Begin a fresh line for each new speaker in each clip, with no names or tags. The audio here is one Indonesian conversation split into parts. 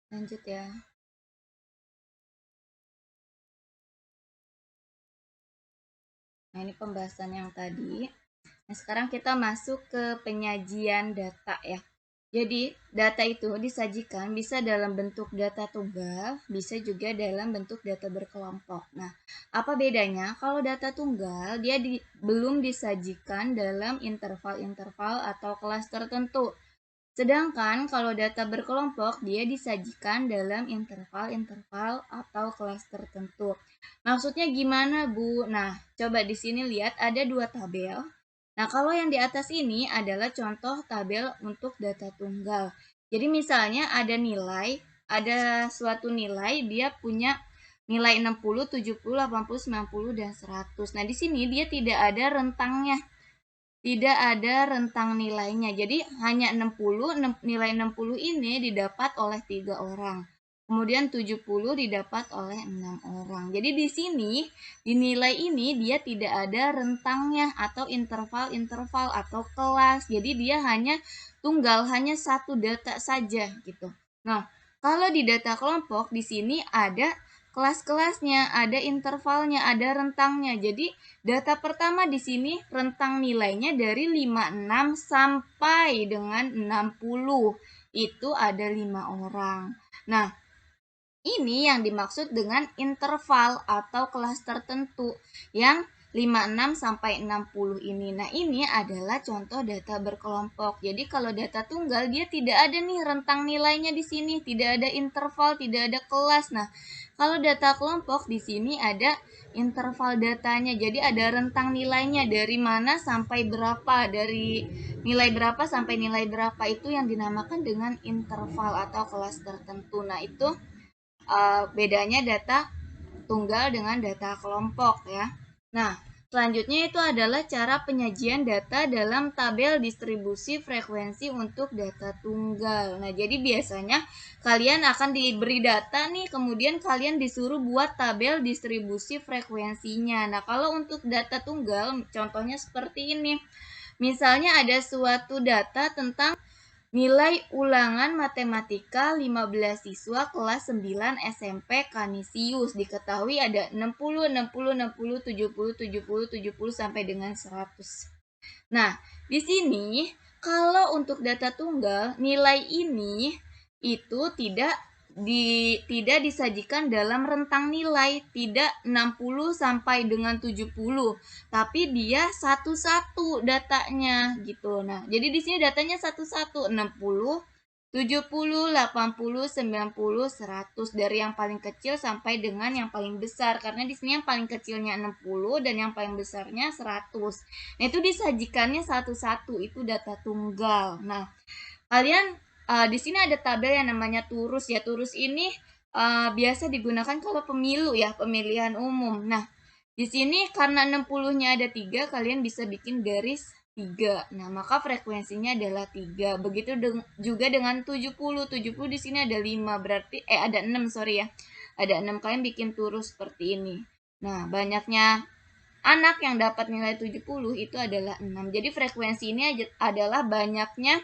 Lanjut ya. Nah, ini pembahasan yang tadi. Nah, sekarang kita masuk ke penyajian data ya. Jadi, data itu disajikan bisa dalam bentuk data tunggal, bisa juga dalam bentuk data berkelompok. Nah, apa bedanya? Kalau data tunggal, dia belum disajikan dalam interval-interval atau kelas tertentu. Sedangkan kalau data berkelompok, dia disajikan dalam interval-interval atau kelas tertentu. Maksudnya gimana, Bu? Nah, coba di sini lihat ada dua tabel. Nah, kalau yang di atas ini adalah contoh tabel untuk data tunggal. Jadi misalnya ada suatu nilai, dia punya nilai 60, 70, 80, 90, dan 100. Nah, di sini dia tidak ada rentangnya. Tidak ada rentang nilainya. Jadi hanya 60, nilai 60 ini didapat oleh 3 orang. Kemudian 70 didapat oleh 6 orang. Jadi di sini, di nilai ini dia tidak ada rentangnya atau interval-interval atau kelas. Jadi dia hanya tunggal, hanya satu data saja gitu. Nah, kalau di data kelompok di sini ada kelas-kelasnya, ada intervalnya, ada rentangnya. Jadi data pertama di sini rentang nilainya dari 56 sampai dengan 60. Itu ada 5 orang. Nah, ini yang dimaksud dengan interval atau kelas tertentu yang 56 sampai 60 ini. Nah, ini adalah contoh data berkelompok. Jadi kalau data tunggal dia tidak ada nih rentang nilainya di sini, tidak ada interval, tidak ada kelas. Nah, kalau data kelompok di sini ada interval datanya. Jadi ada rentang nilainya dari mana sampai berapa, dari nilai berapa sampai nilai berapa, itu yang dinamakan dengan interval atau kelas tertentu. Nah, itu bedanya data tunggal dengan data kelompok ya. Nah, selanjutnya itu adalah cara penyajian data dalam tabel distribusi frekuensi untuk data tunggal. Nah, jadi biasanya kalian akan diberi data nih, kemudian kalian disuruh buat tabel distribusi frekuensinya. Nah, kalau untuk data tunggal, contohnya seperti ini. Misalnya ada suatu data tentang nilai ulangan matematika 15 siswa kelas 9 SMP Kanisius. Diketahui ada 60, 60, 60, 70, 70, 70 sampai dengan 100. Nah, di sini kalau untuk data tunggal, nilai ini itu tidak disajikan dalam rentang nilai, tidak 60 sampai dengan 70, tapi dia satu-satu datanya gitu. Nah, jadi di sini datanya satu-satu, 60, 70, 80, 90, 100, dari yang paling kecil sampai dengan yang paling besar, karena di sini yang paling kecilnya 60 dan yang paling besarnya 100. Nah, itu disajikannya satu-satu, itu data tunggal. Nah, kalian di sini ada tabel yang namanya turus ya. Turus ini biasa digunakan kalau pemilu ya, pemilihan umum. Nah, di sini karena 60-nya ada 3, kalian bisa bikin garis 3. Nah, maka frekuensinya adalah 3. Begitu juga dengan 70. 70 di sini ada 5, berarti ada 6, sorry ya. Ada 6, kalian bikin turus seperti ini. Nah, banyaknya anak yang dapat nilai 70 itu adalah 6. Jadi frekuensi ini adalah banyaknya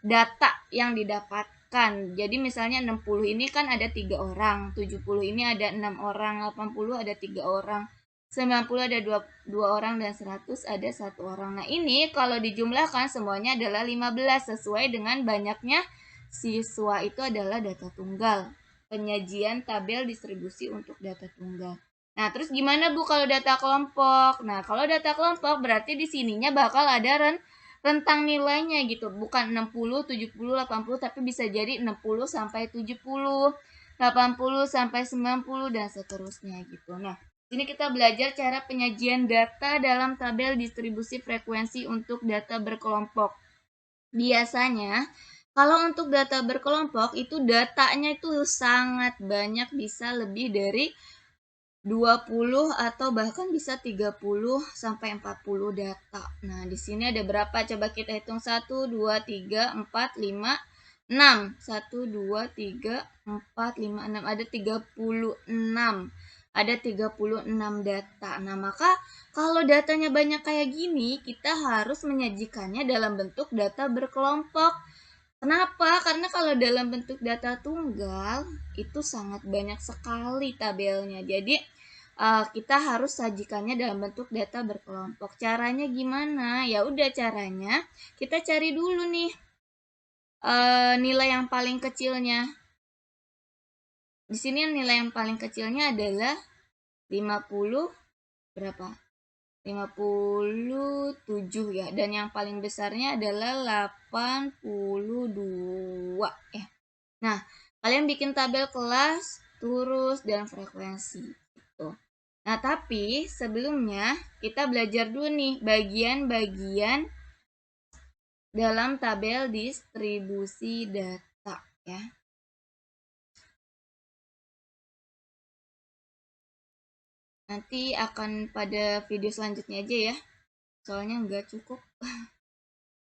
data yang didapatkan. Jadi misalnya 60 ini kan ada 3 orang, 70 ini ada 6 orang, 80 ada 3 orang, 90 ada 2 orang, dan 100 ada 1 orang. Nah, ini kalau dijumlahkan semuanya adalah 15 sesuai dengan banyaknya siswa. Itu adalah data tunggal. Penyajian tabel distribusi untuk data tunggal. Nah, terus gimana Bu kalau data kelompok? Nah, kalau data kelompok berarti di sininya bakal ada rentang nilainya gitu. Bukan 60, 70, 80, tapi bisa jadi 60 sampai 70, 80 sampai 90, dan seterusnya gitu. Nah, ini kita belajar cara penyajian data dalam tabel distribusi frekuensi untuk data berkelompok. Biasanya kalau untuk data berkelompok itu datanya itu sangat banyak, bisa lebih dari 20 atau bahkan bisa 30 sampai 40 data. Nah, di sini ada berapa? Coba kita hitung. 1, 2, 3, 4, 5, 6. 1, 2, 3, 4, 5, 6. Ada 36. Ada 36 data. Nah, maka kalau datanya banyak kayak gini, kita harus menyajikannya dalam bentuk data berkelompok. Kenapa? Karena kalau dalam bentuk data tunggal itu sangat banyak sekali tabelnya. Jadi kita harus sajikannya dalam bentuk data berkelompok. Caranya gimana? Ya udah, caranya kita cari dulu nih nilai yang paling kecilnya. Di sini nilai yang paling kecilnya adalah 50 berapa? 57 ya, dan yang paling besarnya adalah 82 ya. Nah, kalian bikin tabel kelas, turus, dan frekuensi gitu. Nah, tapi sebelumnya kita belajar dulu nih bagian-bagian dalam tabel distribusi data ya. Nanti akan pada video selanjutnya aja ya. Soalnya nggak cukup.